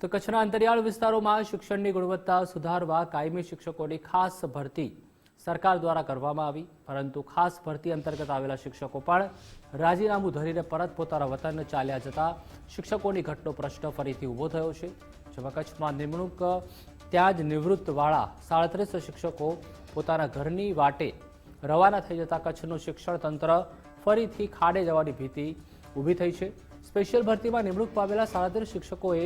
તો કચ્છના અંતરિયાળ વિસ્તારોમાં શિક્ષણની ગુણવત્તા સુધારવા કાયમી શિક્ષકોની ખાસ ભરતી સરકાર દ્વારા કરવામાં આવી, પરંતુ ખાસ ભરતી અંતર્ગત આવેલા શિક્ષકો પણ રાજીનામું ધરીને પરત પોતાના વતન ચાલ્યા જતા શિક્ષકોની ઘટનો પ્રશ્ન ફરીથી ઊભો થયો છે। જેમાં કચ્છમાં નિમણૂક ત્યાં જ નિવૃત્તવાળા 37 શિક્ષકો પોતાના ઘરની વાટે રવાના થઈ જતા કચ્છનું શિક્ષણ તંત્ર ફરીથી ખાડે જવાની ભીતિ ઊભી થઈ છે। સ્પેશિયલ ભરતીમાં નિમણૂક પામેલા 37 શિક્ષકોએ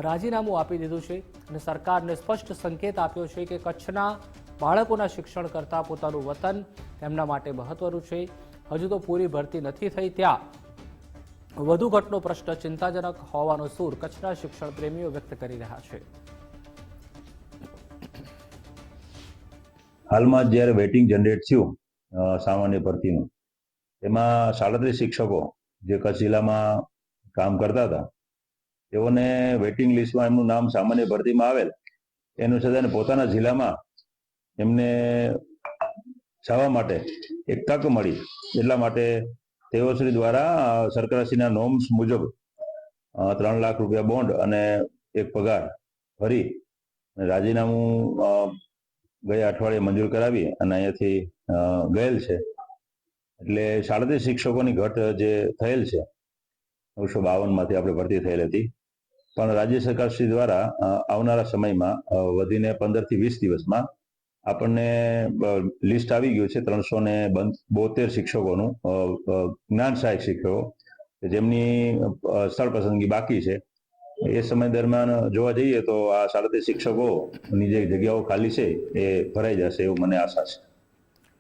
રાજીનામું આપી દીધું છે અને સરકારને સ્પષ્ટ સંકેત આપ્યો છે કે કચ્છના બાળકોના શિક્ષણ કરતાં પોતાનું વતન તેમના માટે મહત્વનું છે। હજુ તો પૂરી ભરતી નથી થઈ ત્યાં વધુ ઘટનો પ્રશ્ન ચિંતાજનક હોવાનો સૂર કચ્છના શિક્ષણ પ્રેમીઓ વ્યક્ત કરી રહ્યા છે। હાલમાં જ્યારે વેટિંગ જનરેટ થયું સામાન્ય ભરતીનું, એમાં 37 શિક્ષકો જે કચ્છ જિલ્લામાં કામ કરતા હતા તેઓને વેટિંગ લિસ્ટમાં એમનું નામ સામાન્ય ભરતીમાં આવેલ એનું છતાં પોતાના જિલ્લામાં એમને જવા માટે એક તક મળી, એટલા માટે તેઓશ્રી દ્વારા સરકારશ્રીના નોર્મ્સ મુજબ 3 લાખ રૂપિયા બોન્ડ અને એક પગાર ભરી રાજીનામું ગયા અઠવાડિયે મંજૂર કરાવી અને અહીંયાથી ગયેલ છે। એટલે 37 શિક્ષકોની ઘટ જે થયેલ છે 952માંથી આપણે ભરતી થયેલ હતી, પણ રાજ્ય સરકારશ્રી દ્વારા આવનારા સમયમાં વધીને 15 થી 20 દિવસમાં આપણને લિસ્ટ આવી ગયું છે 372 શિક્ષકોનું, જ્ઞાન સહાયક શિક્ષકો જેમની સ્થળ પસંદગી બાકી છે। એ સમય દરમિયાન જોવા જઈએ તો આ 37 શિક્ષકોની જે જગ્યાઓ ખાલી છે એ ભરાઈ જશે એવું મને આશા છે।